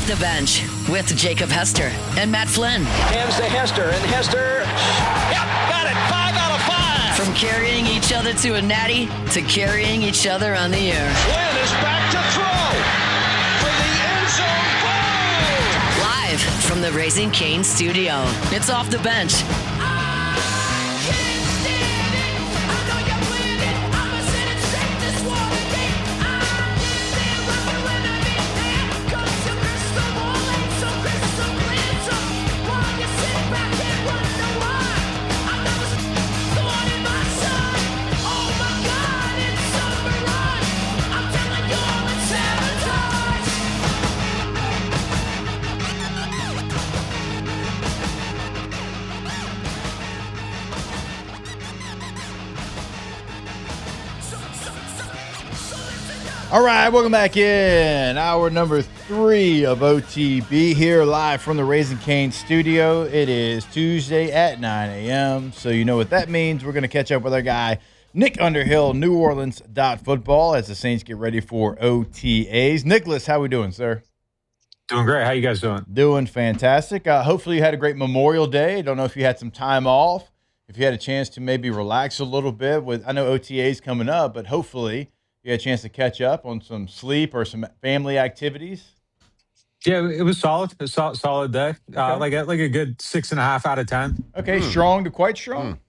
the Bench with Jacob Hester and Matt Flynn. Hands to Hester, and Hester, yep, got it, 5 out of 5. From carrying each other to a natty to carrying each other on the air. Flynn is back to throw for the end zone goal. Live from the Raising Cane studio, it's Off the Bench. All right, welcome back in. Hour number 3 of OTB here live from the Raising Cane studio. It is Tuesday at 9 a.m., so you know what that means. We're going to catch up with our guy, Nick Underhill, New Orleans Football, as the Saints get ready for OTAs. Nicholas, how we doing, sir? Doing great. How you guys doing? Doing fantastic. Hopefully you had a great Memorial Day. I don't know if you had some time off, if you had a chance to maybe relax a little bit. I know OTAs coming up, but hopefully you had a chance to catch up on some sleep or some family activities. Yeah, it was solid. A solid day. Okay. Like a good 6.5 out of 10. Okay, strong to quite strong.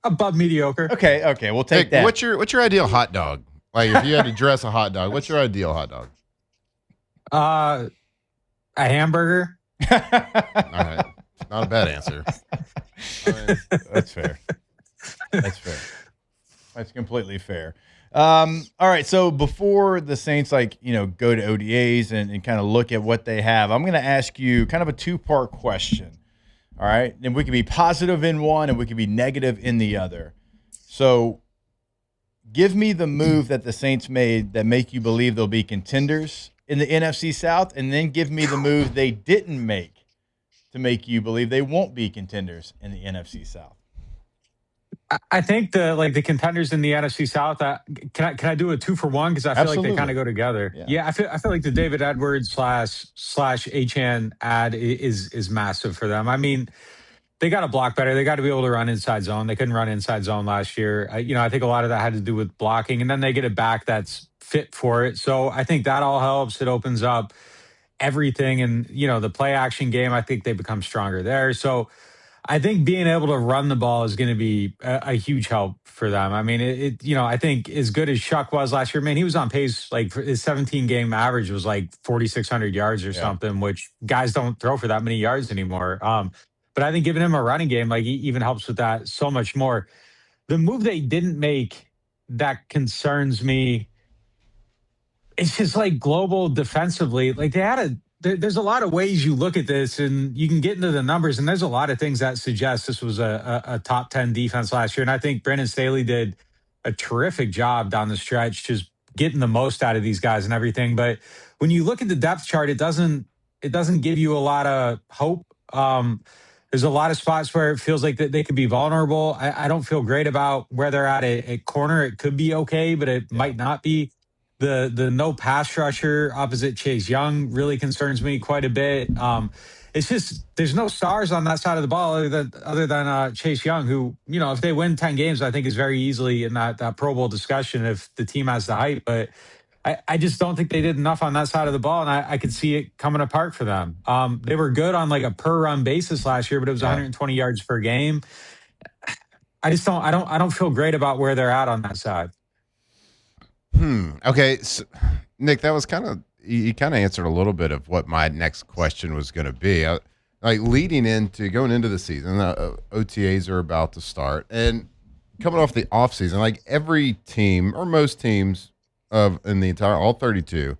Above mediocre. Okay, we'll take that. What's your ideal hot dog? Like if you had to dress a hot dog, what's your ideal hot dog? A hamburger. All right, not a bad answer. That's fair. That's completely fair. All right, so before the Saints go to OTAs and kind of look at what they have, I'm going to ask you kind of a 2-part question. All right, and we can be positive in one and we can be negative in the other. So give me the move that the Saints made that make you believe they'll be contenders in the NFC South, and then give me the move they didn't make to make you believe they won't be contenders in the NFC South. I think the contenders in the NFC South. Can I do a 2-for-1 because I feel like they kind of go together. Yeah, I feel like the David Edwards slash Achane ad is massive for them. I mean, they got to block better. They got to be able to run inside zone. They couldn't run inside zone last year. I think a lot of that had to do with blocking, and then they get it back that's fit for it. So I think that all helps. It opens up everything, and the play action game. I think they become stronger there. So I think being able to run the ball is going to be a huge help for them. I mean, I think as good as Shuck was last year, man, he was on pace, like for his 17-game average was like 4,600 yards or something, which guys don't throw for that many yards anymore. But I think giving him a running game, like, even helps with that so much more. The move they didn't make that concerns me, it's just like global defensively. Like there's a lot of ways you look at this and you can get into the numbers, and there's a lot of things that suggest this was a top 10 defense last year. And I think Brandon Staley did a terrific job down the stretch, just getting the most out of these guys and everything. But when you look at the depth chart, it doesn't give you a lot of hope. There's a lot of spots where it feels like that they could be vulnerable. I don't feel great about where they're at corner. It could be okay, but it might not be. The no pass rusher opposite Chase Young really concerns me quite a bit. It's just there's no stars on that side of the ball other than Chase Young, who, if they win 10 games, I think is very easily in that Pro Bowl discussion if the team has the hype. But I just don't think they did enough on that side of the ball, and I could see it coming apart for them. They were good on like a per run basis last year, but it was 120 yards per game. I don't feel great about where they're at on that side. Okay, so, Nick, that was you kind of answered a little bit of what my next question was going to be. Going into the season, OTAs are about to start, and coming off the offseason, like every team or most teams in the entire all 32,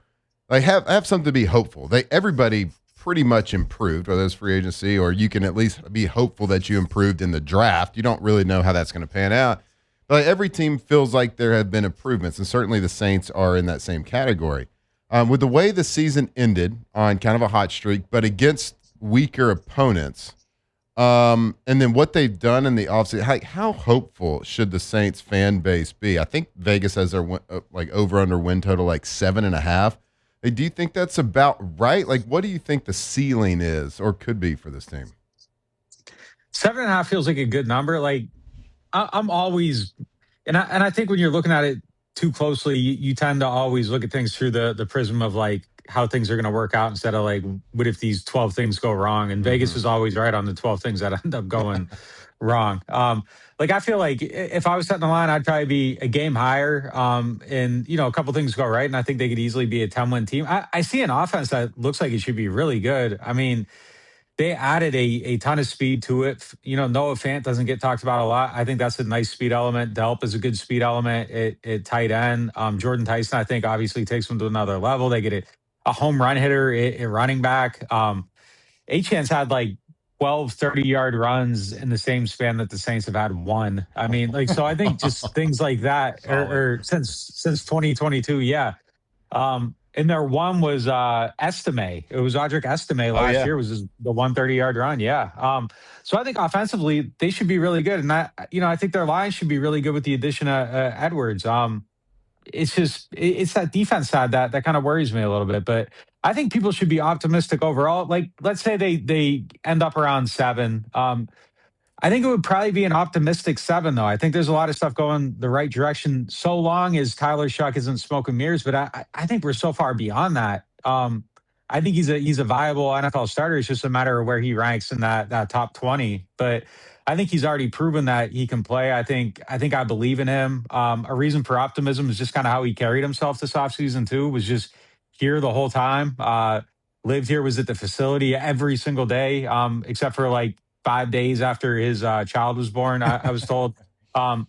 like have something to be hopeful. Everybody pretty much improved, whether it's free agency or you can at least be hopeful that you improved in the draft. You don't really know how that's going to pan out. But every team feels like there have been improvements, and certainly the Saints are in that same category. With the way the season ended on kind of a hot streak, but against weaker opponents, and then what they've done in the offseason, how hopeful should the Saints fan base be? I think Vegas has their over under win total like 7.5. Hey, do you think that's about right? Like, what do you think the ceiling is or could be for this team? 7.5 feels like a good number. Like I'm always, and I think when you're looking at it too closely, you tend to always look at things through the prism of like how things are going to work out instead of like what if these 12 things go wrong. And Vegas Mm-hmm. is always right on the 12 things that end up going wrong. Like I feel like if I was setting the line, I'd probably be a game higher. And a couple things go right, and I think they could easily be a 10-win team. I see an offense that looks like it should be really good. I mean, they added a ton of speed to it. Noah Fant doesn't get talked about a lot. I think that's a nice speed element. Delp is a good speed element at tight end. Jordan Tyson, I think, obviously takes them to another level. They get a home run hitter at running back. Achan's had like 12 30-yard runs in the same span that the Saints have had one. I mean, like, so I think just things like that, or since 2022, yeah. And their one was Estime. It was Audric Estime last year. Was the 130-yard run. Yeah. So I think offensively they should be really good, and I think their line should be really good with the addition of Edwards. It's that defense side that kind of worries me a little bit, but I think people should be optimistic overall. Like, let's say they end up around 7. I think it would probably be an optimistic 7, though. I think there's a lot of stuff going the right direction, so long as Tyler Shuck isn't smoke and mirrors. But I think we're so far beyond that. I think he's a viable NFL starter. It's just a matter of where he ranks in that top 20. But I think he's already proven that he can play. I believe in him. A reason for optimism is just kind of how he carried himself this offseason too. Was just here the whole time. Lived here, was at the facility every single day, except for like 5 days after his child was born. I was told. I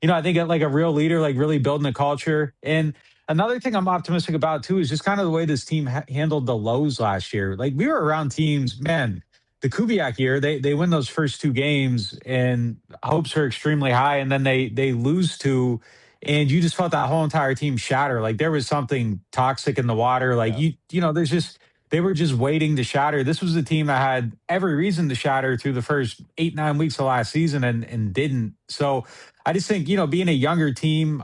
think like a real leader, like really building a culture. And another thing I'm optimistic about too is just kind of the way this team handled the lows last year. Like we were around teams, man. The Kubiak year, they win those first 2 games, and hopes are extremely high, and then they lose to, and you just felt that whole entire team shatter. Like there was something toxic in the water. Like there's just they were just waiting to shatter. This was a team that had every reason to shatter through the first 8-9 weeks of last season and didn't. So I just think, being a younger team,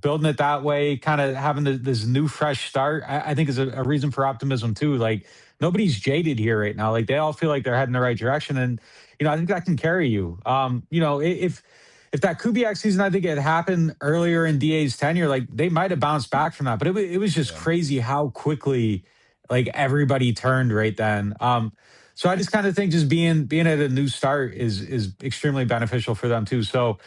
building it that way, kind of having this new fresh start, I think is a reason for optimism too. Like nobody's jaded here right now. Like they all feel like they're heading the right direction. And, I think that can carry you. If that Kubiak season, I think it happened earlier in DA's tenure, like they might have bounced back from that, but it was just crazy how quickly like everybody turned right then. So I just kind of think just being at a new start is extremely beneficial for them too. So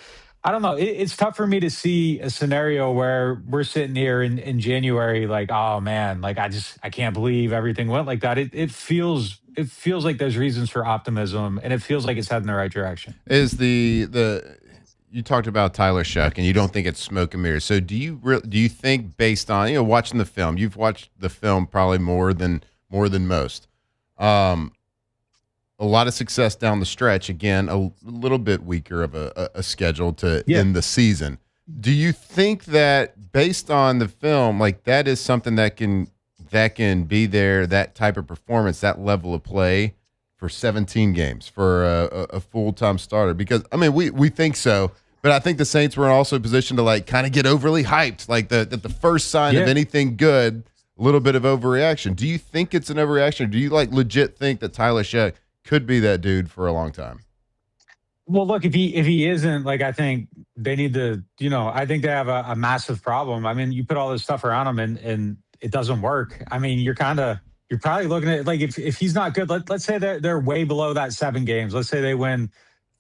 I don't know. It's tough for me to see a scenario where we're sitting here in January, like, oh man, like I can't believe everything went like that. It feels like there's reasons for optimism, and it feels like it's heading the right direction. Is the you talked about Tyler Shuck, and you don't think it's smoke and mirrors. So do you think, based on watching the film, you've watched the film probably more than most, a lot of success down the stretch. Again, a little bit weaker of a schedule to end the season. Do you think that, based on the film, like that is something that can be there, that type of performance, that level of play for 17 games for a full-time starter? Because I mean, we think so, but I think the Saints were also positioned to like kind of get overly hyped, like the first sign of anything good, a little bit of overreaction. Do you think it's an overreaction, or do you like legit think that Tyler Shuck could be that dude for a long time? Well, look, if he isn't, like, I think they need to, I think they have a massive problem. I mean, you put all this stuff around him and it doesn't work. I mean, you're probably looking at, like, if he's not good, let's say they're way below that 7 games. Let's say they win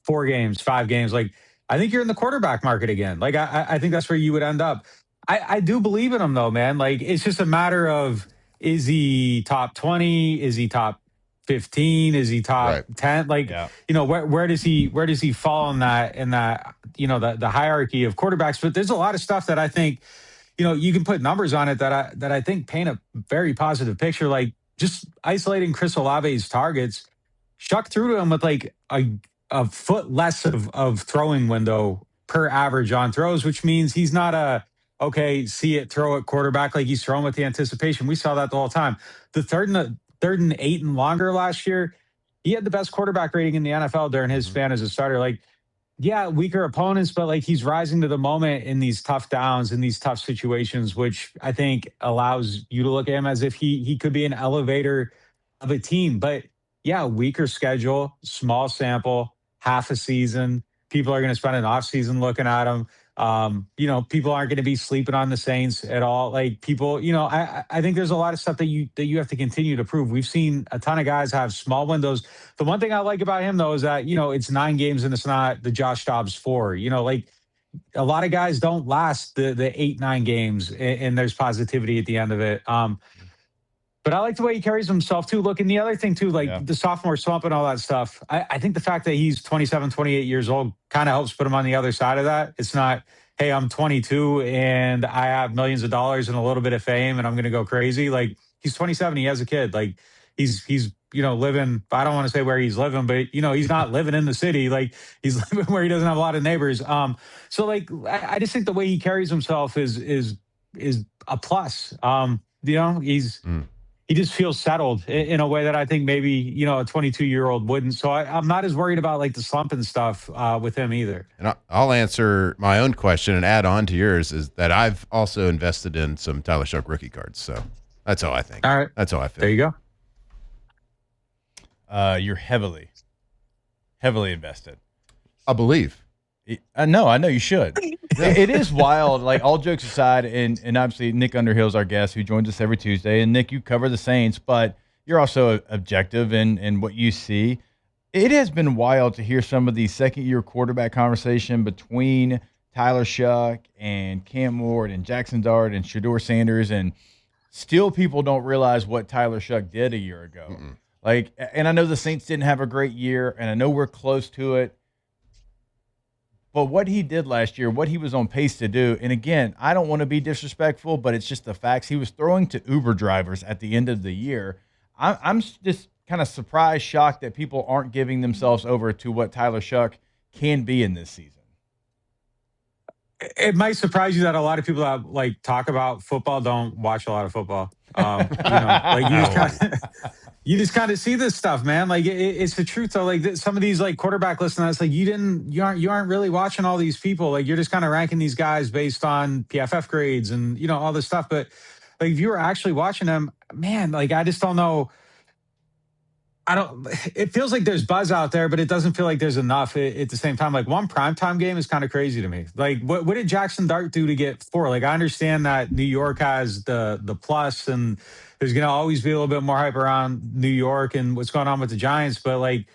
4 games, 5 games. Like, I think you're in the quarterback market again. Like, I think that's where you would end up. I do believe in him though, man. Like, it's just a matter of, is he top 20? Is he top 15? Is he top 10? Like, where does he fall in that, the hierarchy of quarterbacks? But there's a lot of stuff that I think, you can put numbers on it that I think paint a very positive picture. Like just isolating Chris Olave's targets, Shuck threw to him with like a foot less of throwing window per average on throws, which means he's not see it, throw it quarterback. Like he's throwing with the anticipation. We saw that the whole time. The third and 8 and longer last year, he had the best quarterback rating in the NFL during his span as a starter. Like Yeah, weaker opponents, but like he's rising to the moment in these tough downs, in these tough situations, which I think allows you to look at him as if he could be an elevator of a team. But yeah, weaker schedule, small sample, half a season. People are going to spend an off season looking at him. People aren't going to be sleeping on the Saints at all. Like people, I think there's a lot of stuff that you have to continue to prove. We've seen a ton of guys have small windows. The one thing I like about him though is that it's 9 games and it's not the Josh Dobbs 4. Like a lot of guys don't last the 8-9 games, and there's positivity at the end of it. But I like the way he carries himself too. Look, and the other thing too, like the sophomore slump and all that stuff. I think the fact that he's 27, 28 years old kind of helps put him on the other side of that. It's not, hey, I'm 22 and I have millions of dollars and a little bit of fame and I'm going to go crazy. Like he's 27, he has a kid. Like he's living. I don't want to say where he's living, but he's not living in the city. Like he's living where he doesn't have a lot of neighbors. So like I just think the way he carries himself is a plus. He just feels settled in a way that I think maybe, a 22-year-old wouldn't. So I'm not as worried about like the slump and stuff with him either. And I'll answer my own question and add on to yours is that I've also invested in some Tyler Shough rookie cards. So that's how I think. All right. That's how I feel. There you go. You're heavily invested. I believe. No, I know you should. It is wild. Like all jokes aside, and obviously Nick Underhill is our guest who joins us every Tuesday. And Nick, you cover the Saints, but you're also objective in what you see. It has been wild to hear some of the second-year quarterback conversation between Tyler Shough and Cam Ward and Jackson Dart and Shedeur Sanders, and still people don't realize what Tyler Shough did a year ago. Mm-mm. Like, and I know the Saints didn't have a great year, and I know we're close to it. But what he did last year, what he was on pace to do, and again, I don't want to be disrespectful, but it's just the facts. He was throwing to Uber drivers at the end of the year. I'm just kind of surprised, shocked that people aren't giving themselves over to what Tyler Shough can be in this season. It might surprise you that a lot of people that like talk about football don't watch a lot of football. You just kind of see this stuff, man. Like it's the truth though. Like some of these like quarterback listeners, it's like you aren't really watching all these people. Like you're just kind of ranking these guys based on PFF grades and all this stuff. But like if you were actually watching them, man, like I just don't know. It feels like there's buzz out there, but it doesn't feel like there's enough at the same time. Like one primetime game is kind of crazy to me. Like what did Jackson Dart do to get 4? Like I understand that New York has the plus and there's going to always be a little bit more hype around New York and what's going on with the Giants. But like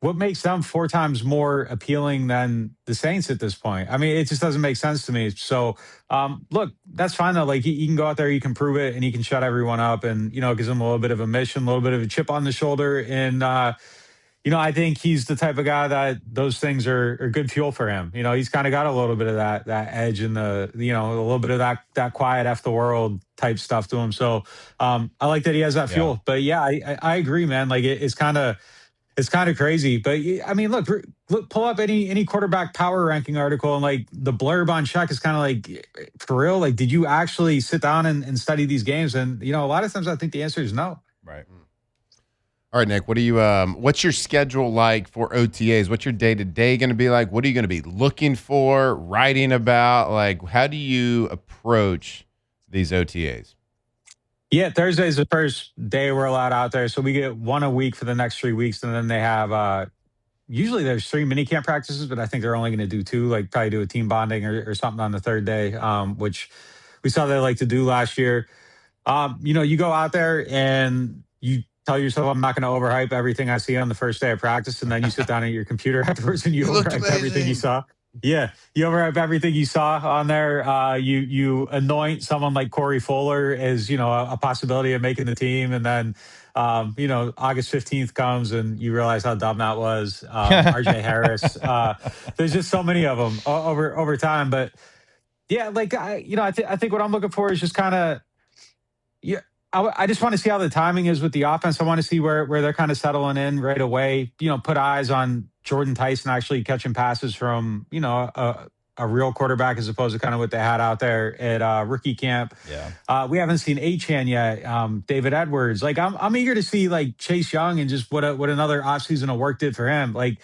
what makes them 4 times more appealing than the Saints at this point? I mean, it just doesn't make sense to me. So, look, that's fine though. Like he can go out there, he can prove it, and he can shut everyone up, and gives them a little bit of a mission, a little bit of a chip on the shoulder, and I think he's the type of guy that those things are good fuel for him. He's kind of got a little bit of that edge and a little bit of that quiet F the world type stuff to him. So, I like that he has that fuel. But yeah, I agree, man. Like it's kind of crazy, but I mean, look, pull up any quarterback power ranking article, and like the blurb on Shough is kind of like, for real. Like, did you actually sit down and study these games? And a lot of times I think the answer is no. Right. All right, Nick. What do you? What's your schedule like for OTAs? What's your day-to-day going to be like? What are you going to be looking for, writing about? Like, how do you approach these OTAs? Yeah, Thursday is the first day we're allowed out there. So we get 1 a week for the next 3 weeks. And then they have, usually there's 3 mini camp practices, but I think they're only going to do 2, like probably do a team bonding or something on the third day, which we saw they like to do last year. You go out there and you tell yourself, I'm not going to overhype everything I see on the first day of practice. And then you sit down at your computer afterwards and you overhype everything you saw. Yeah, you overhype everything you saw on there. You anoint someone like Corey Fuller as a possibility of making the team, and then August 15th comes and you realize how dumb that was. RJ Harris. There's just so many of them over time, but yeah, like I think what I'm looking for is just kind of I just want to see how the timing is with the offense. I want to see where they're kind of settling in right away. Put eyes on Jordan Tyson actually catching passes from, a real quarterback as opposed to kind of what they had out there at rookie camp. Yeah. We haven't seen Achane yet. David Edwards. Like I'm eager to see like Chase Young and just what another offseason of work did for him. Like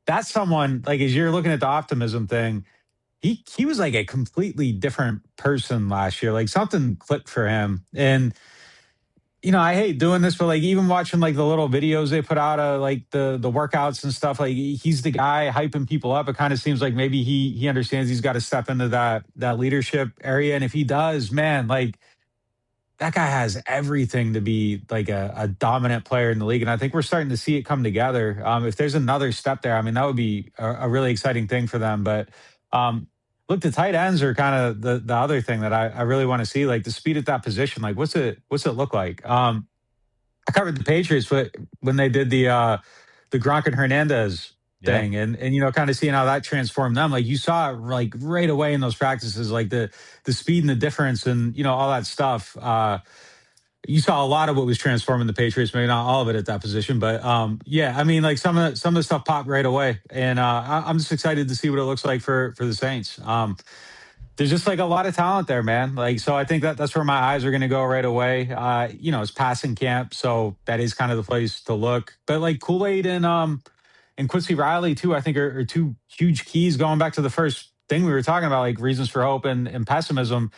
that's someone, like, as you're looking at the optimism thing, he was like a completely different person last year. Like something clicked for him. And I hate doing this, but like even watching like the little videos they put out of like the workouts and stuff, like he's the guy hyping people up. It kind of seems like maybe he understands he's got to step into that leadership area. And if he does, man, like that guy has everything to be like a dominant player in the league. And I think we're starting to see it come together. If there's another step there, I mean, that would be a really exciting thing for them. But look, the tight ends are kind of the other thing that I really want to see, like the speed at that position. Like, what's it look like? I covered the Patriots, but when they did the Gronk and Hernandez thing, and kind of seeing how that transformed them, like you saw it like right away in those practices, like the speed and the difference, and all that stuff. You saw a lot of what was transforming the Patriots, maybe not all of it at that position, but yeah, I mean, like some of the stuff popped right away, and I'm just excited to see what it looks like for the Saints. There's just like a lot of talent there, man. Like, so I think that's where my eyes are going to go right away. It's passing camp, so that is kind of the place to look. But like Kool-Aid and Quincy Riley too, I think are two huge keys. Going back to the first thing we were talking about, like reasons for hope and pessimism.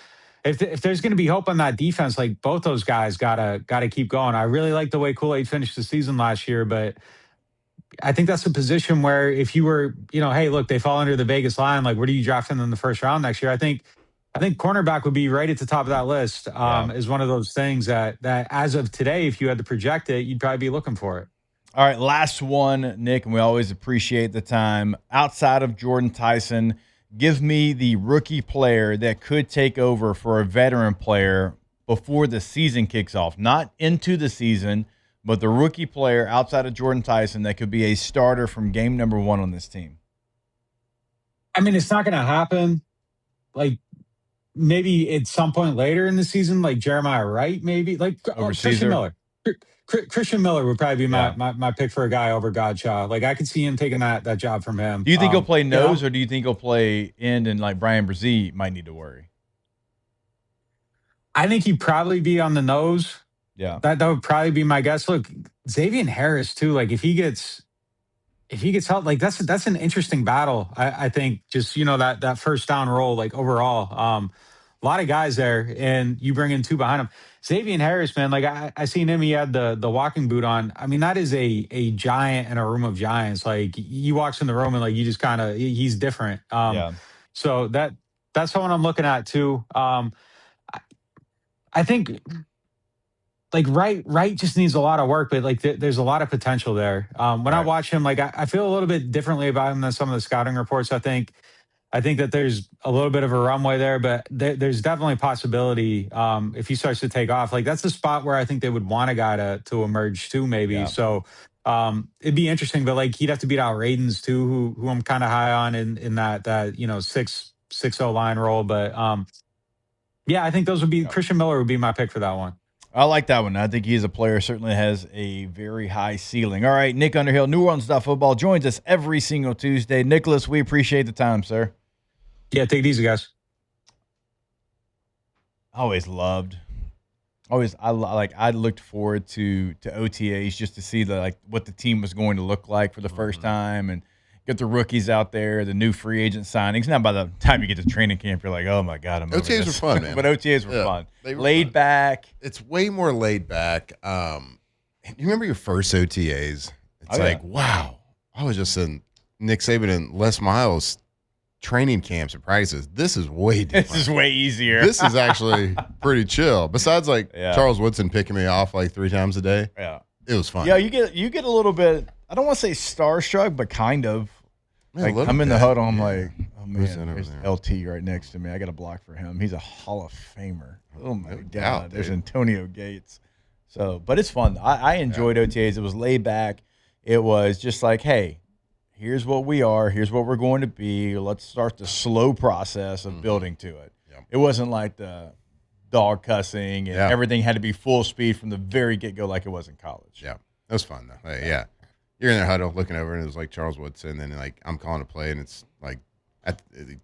If there's going to be hope on that defense, like both those guys gotta keep going. I really like the way Kool-Aid finished the season last year, but I think that's a position where if you were, hey, look, they fall under the Vegas line. Like, where do you draft them in the first round next year? I think cornerback would be right at the top of that list. Is one of those things that as of today, if you had to project it, you'd probably be looking for it. All right, last one, Nick, and we always appreciate the time. Outside of Jordan Tyson, give me the rookie player that could take over for a veteran player before the season kicks off. Not into the season, but the rookie player outside of Jordan Tyson that could be a starter from game number 1 on this team. I mean, it's not going to happen. Like, maybe at some point later in the season, like Jeremiah Wright, maybe. Like, Christian Miller. Christian Miller would probably be my pick for a guy over Godshaw. Like, I could see him taking that job from him. Do you think he'll play nose, or do you think he'll play end and like Brian Brzee might need to worry? I think he'd probably be on the nose. Yeah. That would probably be my guess. Look, Xavier Harris too, like if he gets help, like that's an interesting battle. I think just, that first down role, like overall, a lot of guys there, and you bring in 2 behind him. Xavier Harris, man, like I seen him, he had the walking boot on. I mean, that is a giant in a room of giants. Like he walks in the room and like you just kind of, he's different. So that's someone I'm looking at too. I think like Wright just needs a lot of work, but like there's a lot of potential there. When I watch him, like I feel a little bit differently about him than some of the scouting reports. I think that there's a little bit of a runway there, but there's definitely a possibility if he starts to take off. Like that's the spot where I think they would want a guy to emerge too, maybe. Yeah. So it'd be interesting, but like he'd have to beat out Radens too, who I'm kind of high on in that 6-0 line role. But yeah, I think those would be Christian Miller would be my pick for that one. I like that one. I think he's a player, certainly has a very high ceiling. All right, Nick Underhill, New Orleans Football, joins us every single Tuesday. Nicholas, we appreciate the time, sir. Yeah, take it easy, guys. I looked forward to OTAs just to see what the team was going to look like for the first time and get the rookies out there, the new free agent signings. Now, by the time you get to training camp, you're like, oh, my God. OTAs were fun, man. But OTAs were fun. Laid back. It's way more laid back. You remember your first OTAs? It's wow. I was just in Nick Saban and Les Miles training camps and practices. This is way different. This is way easier. This is actually pretty chill. Besides, Charles Woodson picking me off 3 times a day. Yeah. It was fun. Yeah, you get a little bit, I don't want to say starstruck, but kind of. I'm in the huddle. I'm like, oh man, there's LT right next to me. I got a block for him. He's a Hall of Famer. Oh my God, there's Antonio Gates. So, but it's fun. I enjoyed OTAs. It was laid back. It was just like, hey, here's what we are. Here's what we're going to be. Let's start the slow process of building to it. Yep. It wasn't like the dog cussing and everything had to be full speed from the very get-go like it was in college. Yeah, it was fun though. Yeah. You're in their huddle looking over, and it was like Charles Woodson, and then I'm calling a play, and it's like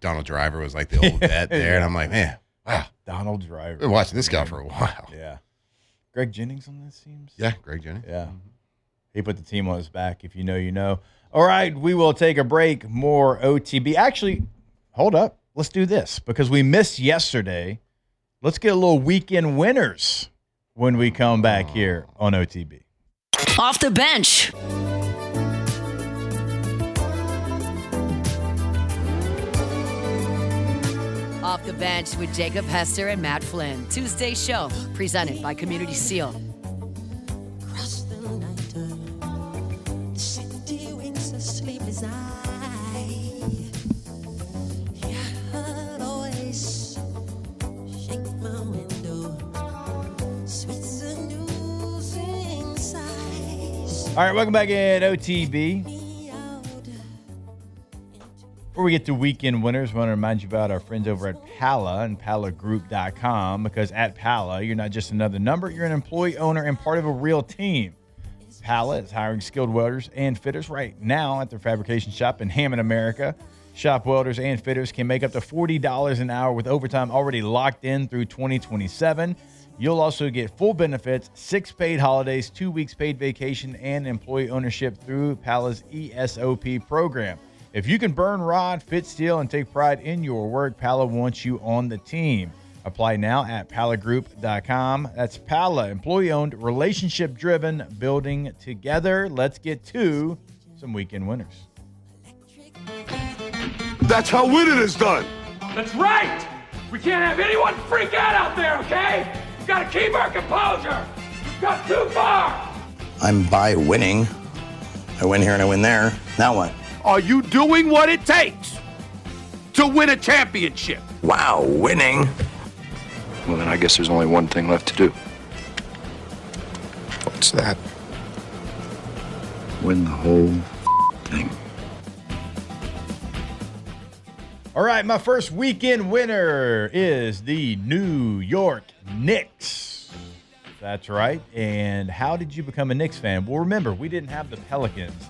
Donald Driver was like the old vet there, and I'm like, man, wow, Donald Driver. I've been watching this guy for a while. Yeah, Greg Jennings on this team. Yeah, Greg Jennings. Yeah, He put the team on his back. If you know, you know. All right, we will take a break. More OTB. Actually, hold up. Let's do this because we missed yesterday. Let's get a little weekend winners when we come back here on OTB. Off the bench. Off the bench with Jacob Hester and Matt Flynn. Tuesday show presented by Community Seal. Across the night, the city winks a sleepless eye. Yeah, I'll always shake my window. Sweet seducing sighs. All right, welcome back in OTB. Before we get to weekend winners, I want to remind you about our friends over at Pala and palagroup.com because at Pala, you're not just another number, you're an employee, owner, and part of a real team. Pala is hiring skilled welders and fitters right now at their fabrication shop in Hammond, America. Shop welders and fitters can make up to $40 an hour with overtime already locked in through 2027. You'll also get full benefits, 6 paid holidays, 2 weeks paid vacation, and employee ownership through Pala's ESOP program. If you can burn rod, fit steel, and take pride in your work, Pala wants you on the team. Apply now at palagroup.com. That's Pala, employee-owned, relationship-driven, building together. Let's get to some weekend winners. That's how winning is done. That's right! We can't have anyone freak out there, okay? We've got to keep our composure. We've got too far. I'm by winning. I win here and I win there. Now what? Are you doing what it takes to win a championship? Wow, winning. Well, then I guess there's only one thing left to do. What's that? Win the whole thing. All right, my first weekend winner is the New York Knicks. That's right. And how did you become a Knicks fan? Well, remember, we didn't have the Pelicans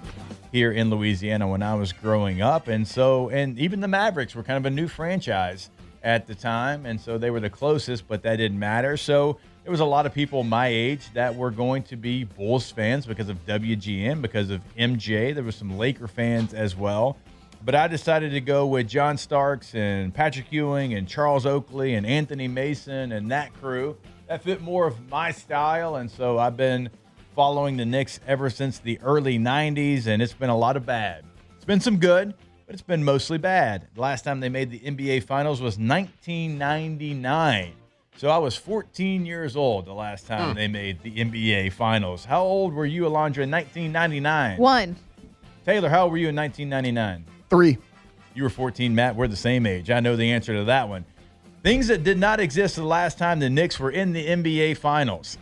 here in Louisiana when I was growing up. And even the Mavericks were kind of a new franchise at the time. And so they were the closest, but that didn't matter. So there was a lot of people my age that were going to be Bulls fans because of WGN, because of MJ. There was some Laker fans as well. But I decided to go with John Starks and Patrick Ewing and Charles Oakley and Anthony Mason and that crew. That fit more of my style. And so I've been following the Knicks ever since the early 90s, and it's been a lot of bad. It's been some good, but it's been mostly bad. The last time they made the NBA Finals was 1999. So I was 14 years old the last time they made the NBA Finals. How old were you, Alondra, in 1999? 1. Taylor, how old were you in 1999? 3. You were 14, Matt. We're the same age. I know the answer to that one. Things that did not exist the last time the Knicks were in the NBA Finals.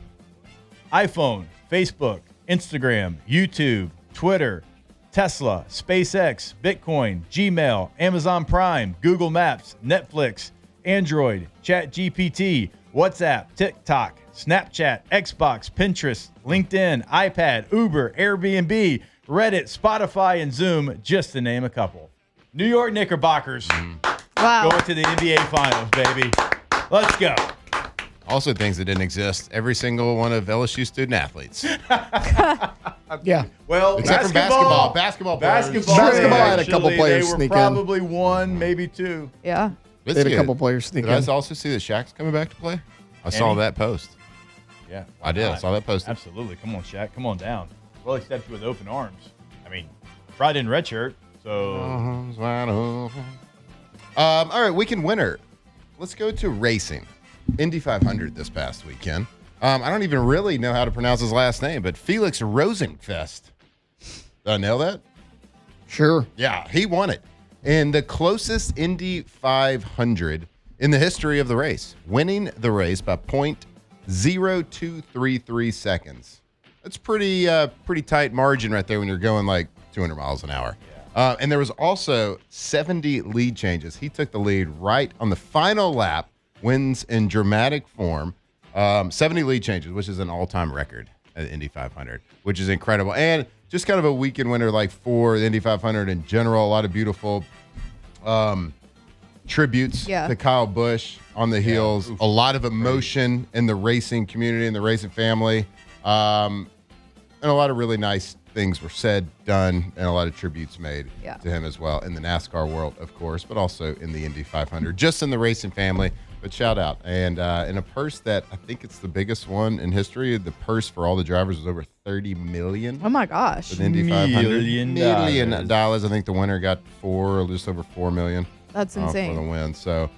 iPhone, Facebook, Instagram, YouTube, Twitter, Tesla, SpaceX, Bitcoin, Gmail, Amazon Prime, Google Maps, Netflix, Android, ChatGPT, WhatsApp, TikTok, Snapchat, Xbox, Pinterest, LinkedIn, iPad, Uber, Airbnb, Reddit, Spotify, and Zoom, just to name a couple. New York Knickerbockers going to the NBA Finals, baby. Let's go. Also things that didn't exist. Every single one of LSU student athletes. Yeah. Well, except for basketball. Basketball had a couple players they were sneak probably one, maybe two. Yeah. They had a couple players sneak in. Did I also see that Shaq's coming back to play? I saw that post. Yeah. I did. I saw that post. Absolutely. Come on, Shaq. Come on down. We'll accept you with open arms. I mean, Friday in red shirt, so. All right, weekend winner. Let's go to racing. Indy 500 this past weekend. I don't even really know how to pronounce his last name, but Felix Rosenqvist. Did I nail that? Sure. Yeah, he won it. And the closest Indy 500 in the history of the race, winning the race by .0233 seconds. That's pretty tight margin right there when you're going like 200 miles an hour. Yeah. And there was also 70 lead changes. He took the lead right on the final lap, wins in dramatic form. 70 lead changes, which is an all-time record at the Indy 500, which is incredible. And just kind of a weekend winner like for the Indy 500 in general. A lot of beautiful tributes to Kyle Busch on the heels. A lot of emotion in the racing community and the racing family. And a lot of really nice things were said, done, and a lot of tributes made to him as well in the NASCAR world, of course, but also in the Indy 500, just in the racing family. But shout out. And in a purse that I think it's the biggest one in history, the purse for all the drivers was over $30 million. Oh, my gosh. With Indy 500. $1 million. I think the winner got just over $4 million. That's insane. For the win. So,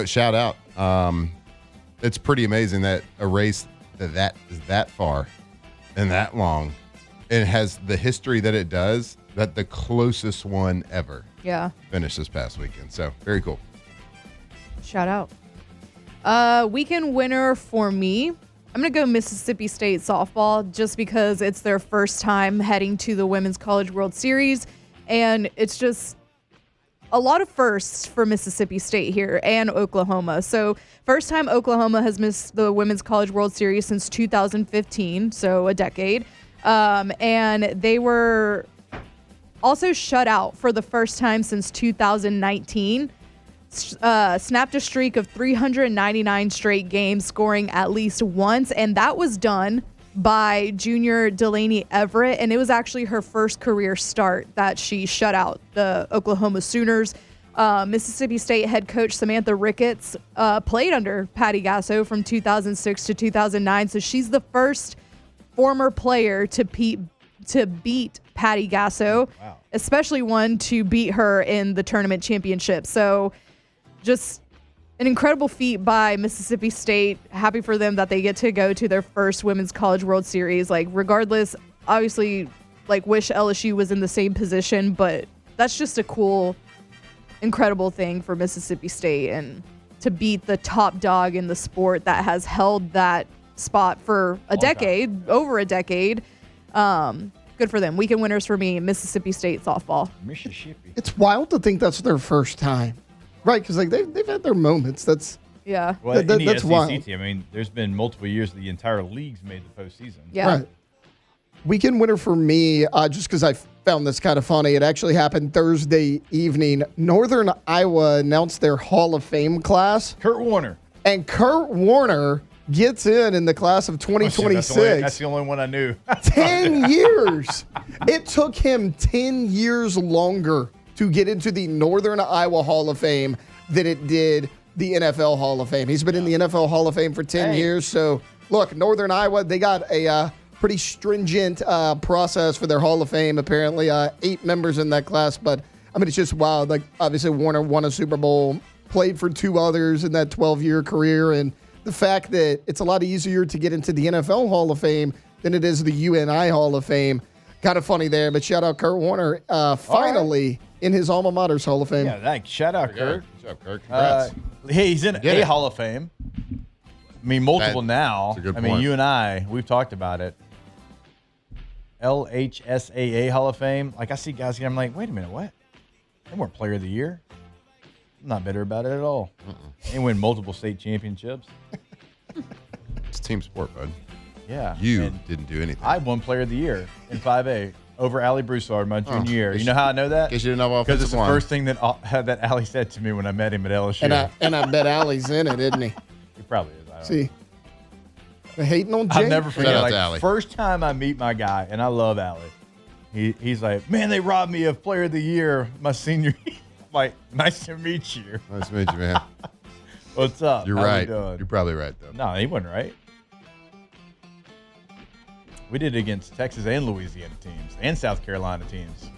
shout out. It's pretty amazing that a race that is that far and that long and has the history that it does, that the closest one ever finished this past weekend. So, very cool. Shout out. Weekend winner for me, I'm going to go Mississippi State softball just because it's their first time heading to the Women's College World Series. And it's just a lot of firsts for Mississippi State here and Oklahoma. So first time Oklahoma has missed the Women's College World Series since 2015, so a decade. And they were also shut out for the first time since 2019. Snapped a streak of 399 straight games, scoring at least once, and that was done by junior Delaney Everett, and it was actually her first career start that she shut out the Oklahoma Sooners. Mississippi State head coach Samantha Ricketts played under Patty Gasso from 2006 to 2009, so she's the first former player to beat Patty Gasso, especially one to beat her in the tournament championship. So just an incredible feat by Mississippi State. Happy for them that they get to go to their first Women's College World Series. Like, regardless, obviously, like, wish LSU was in the same position, but that's just a cool, incredible thing for Mississippi State, and to beat the top dog in the sport that has held that spot for a decade, over a decade. Good for them. Weekend winners for me, Mississippi State softball. Mississippi. It's wild to think that's their first time. Right, because like they've had their moments. That's well, that's SEC wild. Team, I mean, there's been multiple years the entire league's made the postseason. Yeah. Right. Weekend winner for me, just because I found this kind of funny. It actually happened Thursday evening. Northern Iowa announced their Hall of Fame class. Kurt Warner. And Kurt Warner gets in the class of 2026. That's the only one I knew. 10 years. It took him 10 years longer to get into the Northern Iowa Hall of Fame than it did the NFL Hall of Fame. He's been in the NFL Hall of Fame for 10 years. So, look, Northern Iowa, they got a pretty stringent process for their Hall of Fame. Apparently, 8 members in that class. But, I mean, it's just wild. Like, obviously, Warner won a Super Bowl, played for 2 others in that 12-year career. And the fact that it's a lot easier to get into the NFL Hall of Fame than it is the UNI Hall of Fame. Kind of funny there, but shout out Kurt Warner. Finally in his alma mater's Hall of Fame. Yeah, thanks. Shout out Kurt. Good job, Kurt. Congrats. Hey, he's in a Hall of Fame. I mean, multiple now. That's a good I mean, point. you and I, we've talked about it. LHSAA Hall of Fame. Like, I see guys here, I'm like, wait a minute, what? They weren't Player of the Year. I'm not bitter about it at all. They win multiple state championships. It's team sport, bud. Yeah. You didn't do anything. I won Player of the Year in 5A over Allie Broussard my junior year. You know how I know that? Because you didn't have Because offensive it's the line. first thing that Allie said to me when I met him at LSU. And I bet Allie's in it, isn't he? He probably is. I don't See, they're hating on Jay. I'll never forget. Shout out Like, to Allie. first time I meet my guy, and I love Allie. He's like, man, they robbed me of Player of the Year my senior year. Like, nice to meet you. Nice to meet you, man. What's up? You're How we right. doing? You're probably right, though. No, he wasn't right. We did it against Texas and Louisiana teams and South Carolina teams.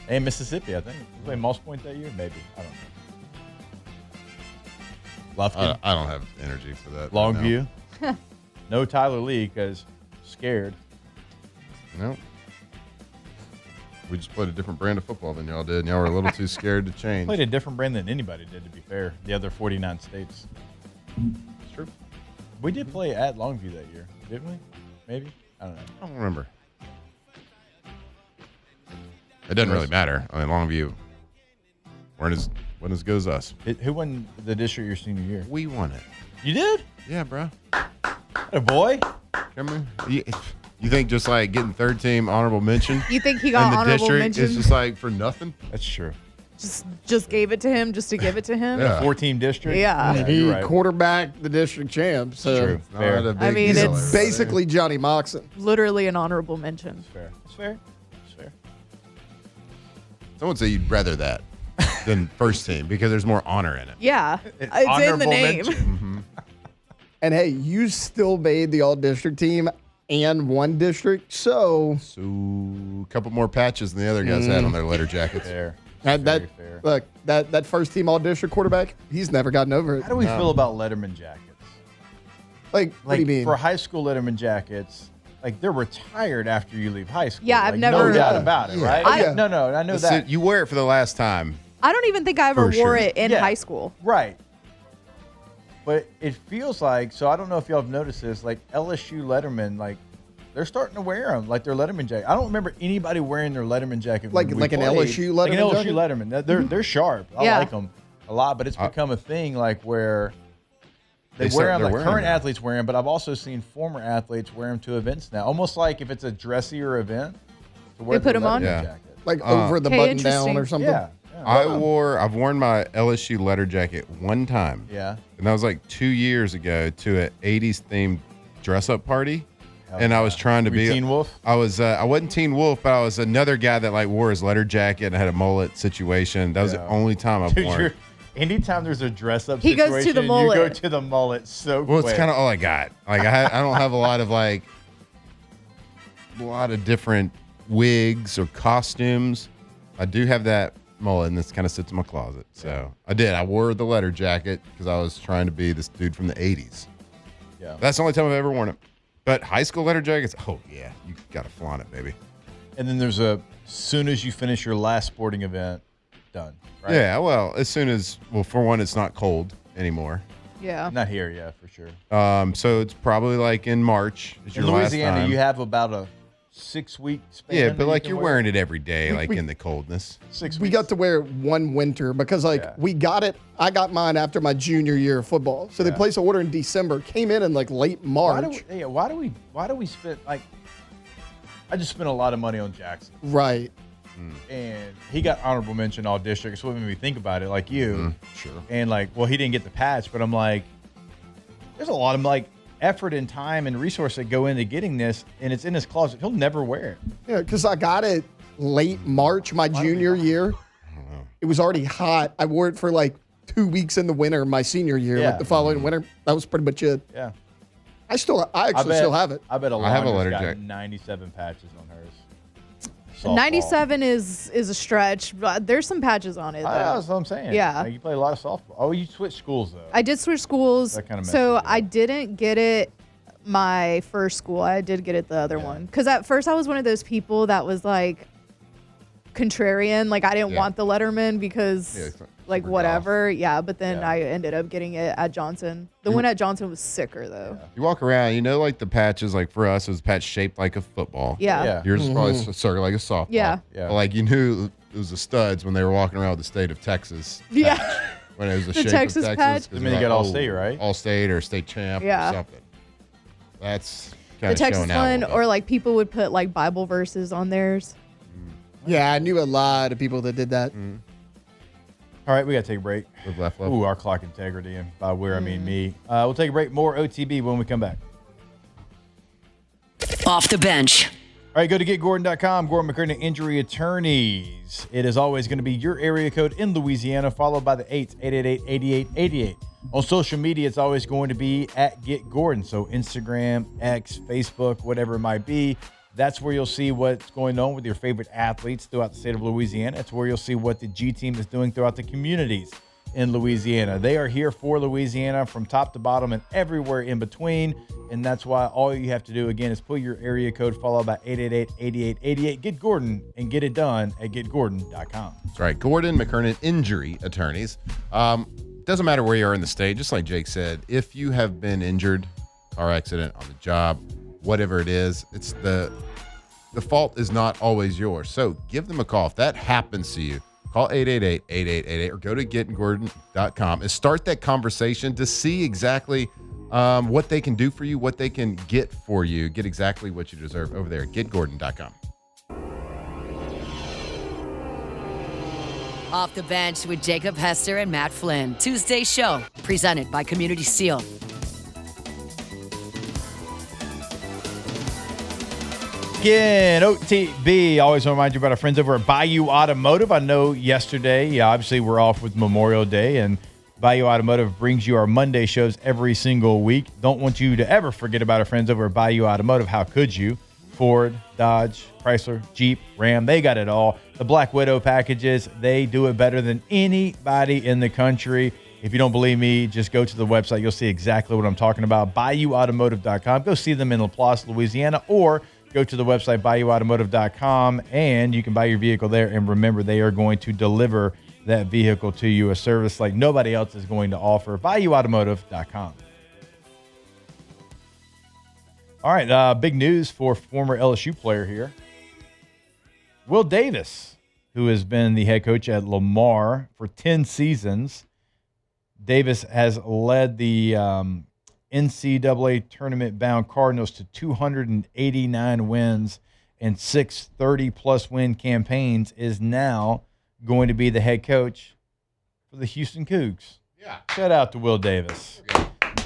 And Mississippi, I think. We played Moss Point that year? Maybe. I don't know. Lufkin. I don't have energy for that. Longview. No Tyler Lee because scared. No. We just played a different brand of football than y'all did, and y'all were a little too scared to change. Played a different brand than anybody did, to be fair. The other 49 states. It's true. We did play at Longview that year, didn't we? Maybe? I don't know. I don't remember. It doesn't really matter. I mean, Longview weren't as good as us. Who won the district your senior year? We won it. You did? Yeah, bro. A boy? Remember? You think just like getting third team honorable mention You think he in got the honorable district mention? is just like for nothing? That's true. just gave it to him just to give it to him. A 4-team district. Yeah. He you're right. quarterbacked the district champ. So True. Fair. Not a big I mean, deal it's there. basically Johnny Moxon. Literally an honorable mention. Fair. It's fair. It's fair. Someone say you'd rather that than first team because there's more honor in it. Yeah. It's in the honorable name. mention. And hey, you still made the all-district team and one district, so So a couple more patches than the other guys had on their letter jackets. Fair. that fair. look that first team all-district quarterback, he's never gotten over it. How do we feel about Letterman jackets? Like, what do you mean? For high school Letterman jackets, like they're retired after you leave high school. Yeah, I've Like, never- no doubt about it, right? I- No, I know that. You wear it for the last time. I don't even think I ever For wore sure. it in Yeah. high school. Right. But it feels like, so I don't know if y'all have noticed this, like LSU Letterman, like they're starting to wear them, like their Letterman jacket. I don't remember anybody wearing their Letterman jacket. Like- when we like an played. LSU Like an Letterman LSU jacket? Letterman. They're sharp. I Yeah. like them a lot, but it's become a thing like where they They wear start- them, they're like wearing current them. athletes wear them, but I've also seen former athletes wear them to events now. Almost like if it's a dressier event, to wear They put their 'em on? Letterman Yeah. jacket. Like over the Okay, button interesting. down or something? Yeah. I've worn my LSU letter jacket one time. Yeah. And that was like 2 years ago to an 80s themed dress up party. Hell And I yeah. was trying to Were you be Teen Wolf? I wasn't Teen Wolf, but I was another guy that like wore his letter jacket and had a mullet situation. That was the Yeah. only time I've Dude, worn it. anytime there's a dress up He situation, goes to the you go mullet. to the mullet so Well, quick. it's kind of all I got. Like I don't have a lot of like a lot of different wigs or costumes. I do have that mullet, and this kind of sits in my closet. So I did. I wore the letter jacket because I was trying to be this dude from the '80s. Yeah. That's the only time I've ever worn it. But high school letter jackets, oh yeah, you gotta flaunt it, baby. And then there's soon as you finish your last sporting event, done. Right? Yeah. Well, as soon as for one, it's not cold anymore. Yeah. Not here, yeah, for sure. So it's probably like in March. Is In your Louisiana, last time. you have about a 6-week span. Yeah, that but you like can you're wear. wearing it every day, like in the coldness. 6 We weeks. got to wear it one winter because Yeah. we got it. I got mine after my junior year of football. So they Yeah. placed an order in December, came in like late why March. do we spend like? I just spent a lot of money on Jackson, Right. and he got honorable mention all district. So what made me think about it, like you, Sure. and like, well, he didn't get the patch, but I'm like, there's a lot of like effort and time and resource that go into getting this, and it's in his closet. He'll never wear it. Yeah, because I got it late March my junior year. It was already hot. I wore it for like 2 weeks in the winter my senior year. Yeah. Like the following winter, that was pretty much it. Yeah. I actually still have it. I bet I have a Alondra's letter got jack. 97 patches on hers. Softball. 97 is a stretch, but there's some patches on it. Though. That's what I'm saying. Yeah. Like, you play a lot of softball. Oh, you switched schools though. I did switch schools, That kinda messes so you up. I didn't get it my first school. I did get it the other one because at first I was one of those people that was like contrarian. Like I didn't Yeah. want the Letterman because Yeah, it's not like super whatever. Yeah, but then Yeah. I ended up getting it at Johnson. The one at Johnson was sicker though. You walk around, you know, like the patches, like for us, it was a patch shaped like a football. Yeah. Yeah. Yours is probably circle like a softball. Yeah. Yeah. But like you knew it was the studs when they were walking around with the state of Texas. Yeah. patch. When it was the The shape Texas of patch? Texas. 'cause I mean, you're you got like, All-State, right? All state or state champ Yeah. or something. That's The kind of Texas showing out. a one, little or bit. like people would put like Bible verses on theirs. Yeah, I knew a lot of people that did that. All right, we got to take a break. With left. Ooh, our clock integrity, and by where I mean me. We'll take a break. More OTB when we come back. Off the bench. All right, go to getgordon.com. Gordon McKernan Injury Attorneys. It is always going to be your area code in Louisiana, followed by the 888-8888. On social media, it's always going to be at Get Gordon. So Instagram, X, Facebook, whatever it might be. That's where you'll see what's going on with your favorite athletes throughout the state of Louisiana. It's where you'll see what the G team is doing throughout the communities in Louisiana. They are here for Louisiana from top to bottom and everywhere in between. And that's why all you have to do, again, is put your area code followed by 888-8888. Get Gordon and get it done at getgordon.com. That's right. Gordon McKernan Injury Attorneys. Doesn't matter where you are in the state, just like Jake said, if you have been injured, car accident, on the job, whatever it is, it's the fault is not always yours. So give them a call. If that happens to you, call 888-8888 or go to getgordon.com and start that conversation to see exactly what they can do for you, what they can get for you. Get exactly what you deserve over there. Getgordon.com. Off the Bench with Jacob Hester and Matt Flynn. Tuesday show, presented by Community Steel. Again, OTB, always want to remind you about our friends over at Bayou Automotive. I know yesterday, obviously we're off with Memorial Day, and Bayou Automotive brings you our Monday shows every single week. Don't want you to ever forget about our friends over at Bayou Automotive. How could you? Ford, Dodge, Chrysler, Jeep, Ram, they got it all. The Black Widow packages, they do it better than anybody in the country. If you don't believe me, just go to the website. You'll see exactly what I'm talking about. BayouAutomotive.com. Go see them in LaPlace, Louisiana, or go to the website, BayouAutomotive.com, and you can buy your vehicle there. And remember, they are going to deliver that vehicle to you, a service like nobody else is going to offer. BayouAutomotive.com. All right, big news for former LSU player here. Will Davis, who has been the head coach at Lamar for 10 seasons. Davis has led the NCAA tournament-bound Cardinals to 289 wins and 6 30-plus win campaigns, is now going to be the head coach for the Houston Cougars. Yeah. Shout out to Will Davis.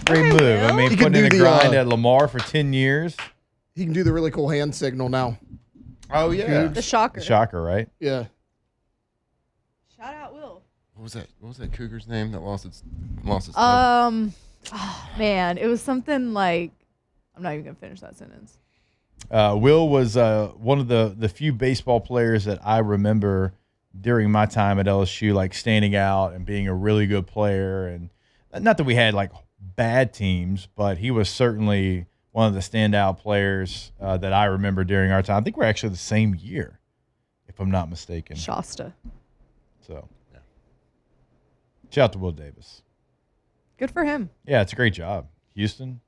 Great move. I mean, putting in a grind at Lamar for 10 years. He can do the really cool hand signal now. Oh, yeah. The shocker. The shocker, right? Yeah. Shout out, Will. What was that Cougar's name that lost its Oh, man, it was something like, I'm not even gonna finish that sentence. Will was one of the few baseball players that I remember during my time at LSU, like standing out and being a really good player. And not that we had like bad teams, but he was certainly one of the standout players that I remember during our time. I think we're actually the same year, if I'm not mistaken. Shasta. So, yeah. Shout out to Will Davis. Good for him. Yeah, it's a great job. Houston,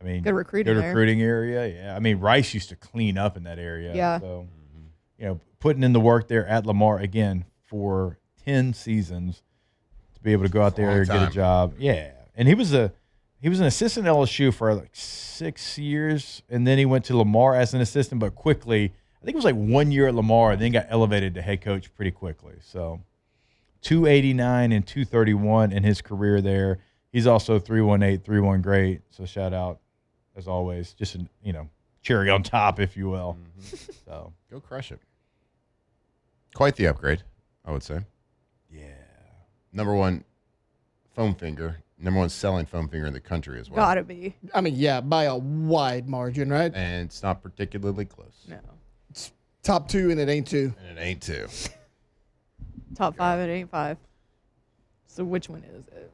I mean, good recruiting area. Yeah, I mean, Rice used to clean up in that area. Yeah. So, putting in the work there at Lamar again for 10 seasons to be able to go out there and get a job. Yeah, and he was an assistant at LSU for like 6 years, and then he went to Lamar as an assistant, but quickly, I think it was like 1 year at Lamar, and then got elevated to head coach pretty quickly. So 289 and 231 in his career there. He's also 318, 3-1 great. So shout out, as always, just a cherry on top, if you will. Mm-hmm. So go crush it. Quite the upgrade, I would say. Yeah. Number one foam finger. Number one selling foam finger in the country as well. Gotta be. I mean, yeah, by a wide margin, right? And it's not particularly close. No. It's top 2 and it ain't 2. And it ain't 2. Top 5, it ain't 5. So which one is it?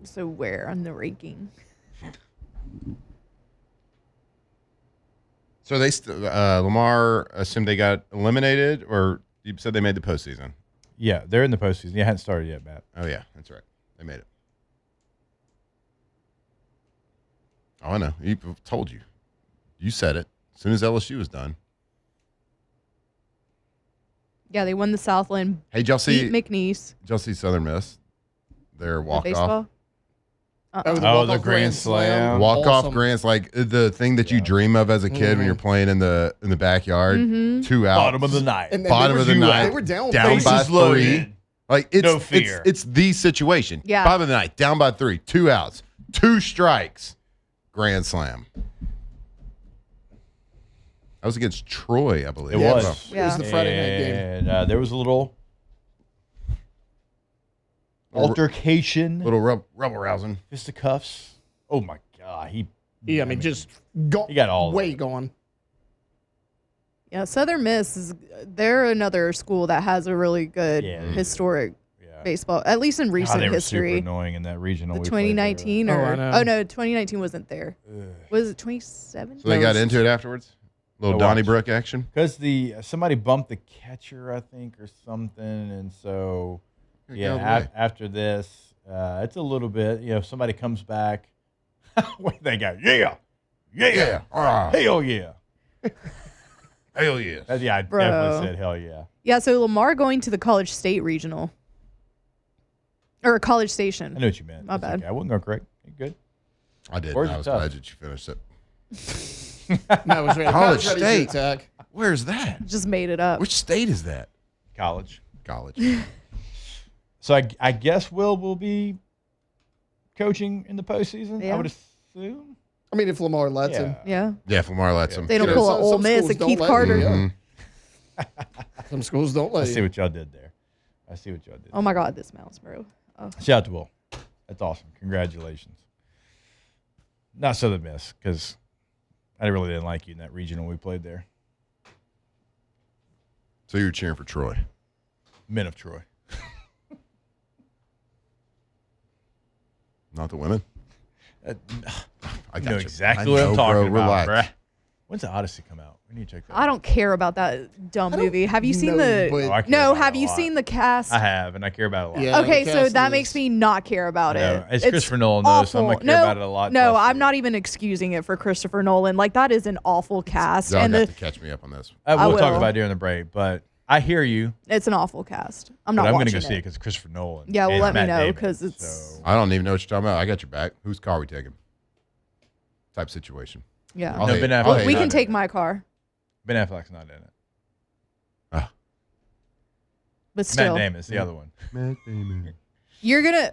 So where on the ranking? So they Lamar assumed they got eliminated, or you said they made the postseason? Yeah, they're in the postseason. They hadn't started yet, Matt. Oh, yeah, that's right. They made it. Oh, I know. He told you. You said it. As soon as LSU was done. Yeah, they won the Southland. Hey, did y'all see McNeese? Did y'all see Southern Miss? Their walk-off. The Grand Slam. Walk-off Grand Slam, like the thing that you dream of as a kid when you're playing in the backyard. Mm-hmm. 2 outs. Bottom of the night. Bottom of the night. They were down by 3. Like no fear. It's the situation. Yeah. Bottom of the night, down by 3, 2 outs, 2 strikes, Grand Slam. That was against Troy, I believe. It was. Yeah. It was the Friday night game. And there was a little altercation. Little rubble rousing. Fisticuffs. Oh, my God. He got all way gone. Yeah, Southern Miss they're another school that has a really good historic baseball, at least in recent they were history. Super annoying in that regional. The we played 2019 there. or Oh, no, 2019 wasn't there. Was it 2017? So they got into it afterwards? Little Donnybrook action? Because somebody bumped the catcher, I think, or something, and so after this, it's a little bit. Somebody comes back. What they got? Yeah. Hell yeah. Hell yeah. I definitely said hell yeah. Yeah, so Lamar going to the College State Regional. Or College Station. I know what you meant. My bad. Okay. I wasn't going correct. You good? I did. Where's I was tough? glad that you finished it. No, it was ready. College to State. attack. Where's that? Just made it up. Which state is that? College. So I guess will be coaching in the postseason. Yeah. I would assume. I mean, if Lamar lets him. Yeah. Yeah, if Lamar lets him. They don't pull an Ole Miss, a Keith Carter. Mm-hmm. Some schools don't let I you. see what y'all did there. Oh my God, this mouse, bro. Oh. Shout out to Will. That's awesome. Congratulations. Not Southern Miss, because I really didn't like you in that regional we played there. So you were cheering for Troy. Men of Troy. Not the women? I know exactly what I'm talking about, bruh. When's the Odyssey come out? We need to check that out. I don't care about that dumb movie. Have you seen have you seen the cast? I have, and I care about it a lot. Yeah, okay, so that makes me not care about it. It's Christopher Nolan, though, so I'm going to care about it a lot. No, I'm not even excusing it for Christopher Nolan. Like, that is an awful cast. Y'all have to catch me up on this. We'll talk about it during the break, but I hear you. It's an awful cast. I'm going watching to go see it it because Christopher Nolan. Yeah, well, let me Matt know Damon, because it's. so. I don't even know what you're talking about. I got your back. Whose car are we taking? Type situation. Yeah. No, Ben Affleck's we not can in take it. my car. Ben Affleck's not in it. But still. Matt Damon's the other one. Matt Damon.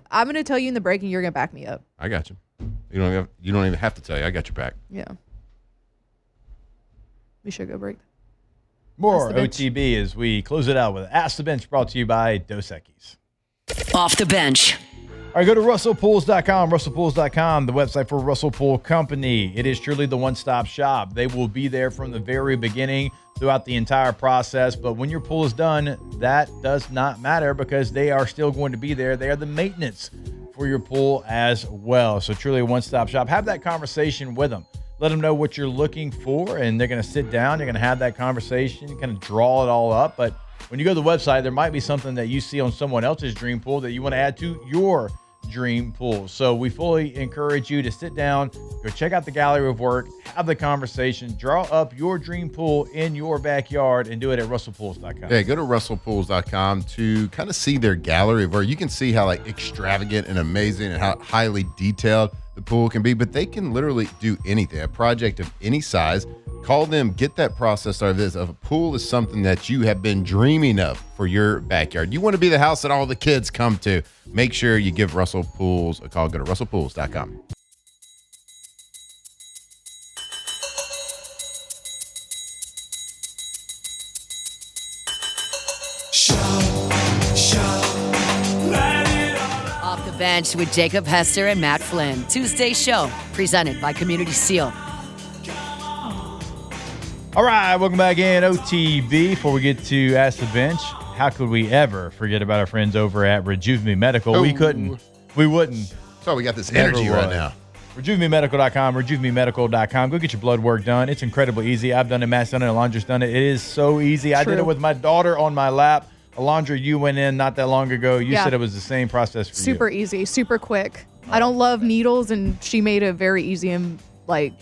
I'm gonna tell you in the break and you're gonna back me up. I got you. You don't even have to tell you. I got your back. Yeah. We should go break. More OTB as we close it out with Ask the Bench, brought to you by Dos Equis. Off the bench. All right, go to russellpools.com, russellpools.com, the website for Russell Pool Company. It is truly the one-stop shop. They will be there from the very beginning throughout the entire process. But when your pool is done, that does not matter because they are still going to be there. They are the maintenance for your pool as well. So truly a one-stop shop. Have that conversation with them. Let them know what you're looking for, and they're going to sit down. You're going to have that conversation, kind of draw it all up. But when you go to the website, there might be something that you see on someone else's dream pool that you want to add to your dream pool. So we fully encourage you to sit down, go check out the gallery of work, have the conversation, draw up your dream pool in your backyard, and do it at russellpools.com. Yeah, go to russellpools.com to kind of see their gallery of work. You can see how like extravagant and amazing and how highly detailed the pool can be, but they can literally do anything, a project of any size. Call them, get that process started. If a pool is something that you have been dreaming of for your backyard, you want to be the house that all the kids come to, make sure you give Russell Pools a call. Go to russellpools.com. Off the bench with Jacob Hester and Matt Flynn. Tuesday show presented by Community Seal. All right, welcome back in OTB. Before we get to Ask the Bench, how could we ever forget about our friends over at Rejuve Me Medical? We couldn't. We wouldn't. So we got this energy right now. RejuveMeMedical.com, RejuveMeMedical.com. Go get your blood work done. It's incredibly easy. I've done it. Matt's done it. Alondra's done it. It is so easy. I did it with my daughter on my lap. Alondra, you went in not that long ago. You said it was the same process for you. Super easy, super quick. I don't love needles, and she made it very easy. And like,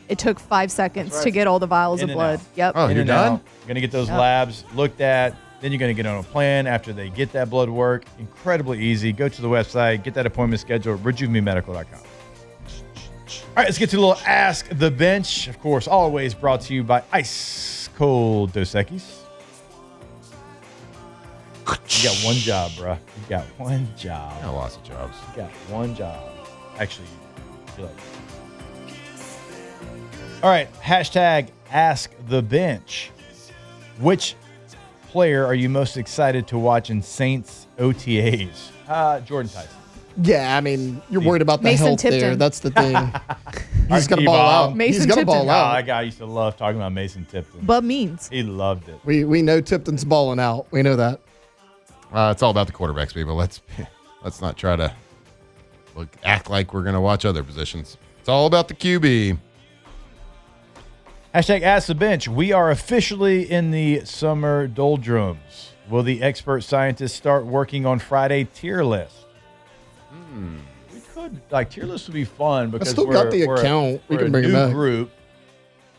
it took 5 seconds to get all the vials of blood. Yep. Oh, you're done? You're going to get those labs looked at. Then you're going to get on a plan after they get that blood work. Incredibly easy. Go to the website, get that appointment scheduled, RejuveMeMedical.com. All right, let's get to a little Ask the Bench. Of course, always brought to you by Ice Cold Dos Equis. You got one job, bro. You got one job. I got lots of jobs. You got one job. Actually, you like it. All right, hashtag Ask the Bench. Which player are you most excited to watch in Saints OTAs? Jordan Tyson. Yeah, I mean, you're worried about the Mason health there. Tipton. That's the thing. He's going to ball out. Mason He's going to Tipton. ball out. That guy used to love talking about Mason Tipton. Bub means. He loved it. We know Tipton's balling out. We know that. It's all about the quarterbacks, people. Let's not try to act like we're going to watch other positions. It's all about the QB. Hashtag Ask the Bench. We are officially in the summer doldrums. Will the expert scientists start working on Friday tier list? We could. Tier list would be fun because I still got the account. We can bring it back. Group.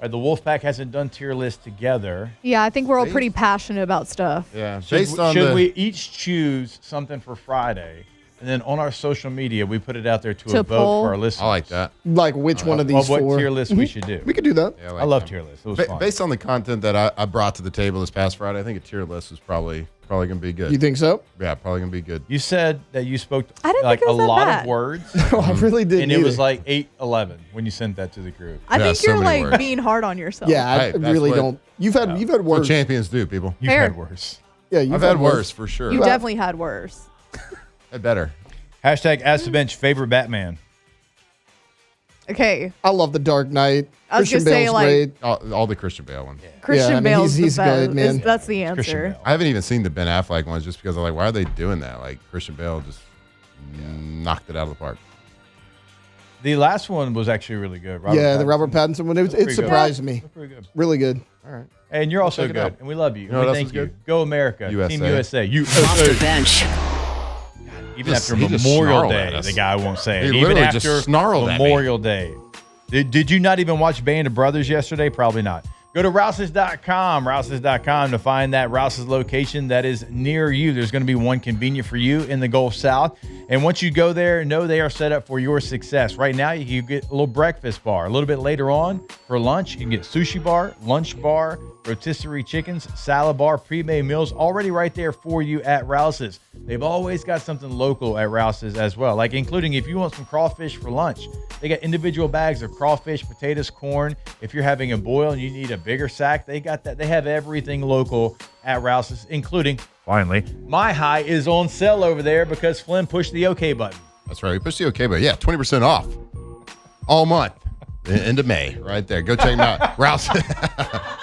The Wolfpack hasn't done tier list together. Yeah, I think we're all pretty passionate about stuff. Yeah. Should we each choose something for Friday? And then on our social media, we put it out there to a vote for our listeners. I like that. Like which one of these what four? tier list we should do. We could do that. Yeah, I love tier lists. It was fun. Based on the content that I brought to the table this past Friday, I think a tier list is probably probably going to be good. You think so? Yeah, probably going to be good. You said that you spoke I didn't like think it a was that lot bad. of words. No, I really didn't. And it was either. like 8:11 when you sent that to the group. I Yeah, think so you're many like words. being hard on yourself. Yeah, I Hey, that's really what- don't. You've had What worse. champions do, people. You've Fair. had worse. Yeah, you've I've had worse for sure. You definitely had worse. I better. Hashtag Ask the Bench favorite Batman. Okay. I love the Dark Knight. I was Christian gonna say, Bale's like- great. All the Christian Bale ones. Christian I mean, Bale's he's the best. good, man. That's the Christian answer. Bale. I haven't even seen the Ben Affleck ones just because I'm like, why are they doing that? Like Christian Bale just knocked it out of the park. The last one was actually really good. The Robert Pattinson one. It pretty good. surprised me. Pretty good. Really good. All right. And you're also check it good, out. and we love you. You know what we else thank is you. good? Go America. USA. Team USA. Off the bench. Even Just- after he just Memorial snarled at Day, us. the guy won't say it. He Even literally after just snarled at me. Memorial Day. Did you not even watch Band of Brothers yesterday? Probably not. Go to Rouses.com to find that Rouses location that is near you. There's going to be one convenient for you in the Gulf South. And once you go there, know they are set up for your success. Right now, you can get a little breakfast bar. A little bit later on for lunch, you can get sushi bar, lunch bar, rotisserie chickens, salad bar, pre-made meals already right there for you at Rouses. They've always got something local at Rouses as well, like including if you want some crawfish for lunch. They got individual bags of crawfish, potatoes, corn. If you're having a boil and you need a bigger sack, they got that. They have everything local at Rouses, including, finally, My High is on sale over there because Flynn pushed the OK button. That's right. We pushed the OK button. Yeah, 20% off all month. Into May, right there. Go check them out. Rouse. All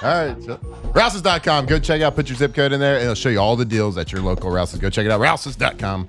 right. So, Rouses.com. Go check out, put your zip code in there, and it'll show you all the deals at your local Rouses. Go check it out. Rouses.com.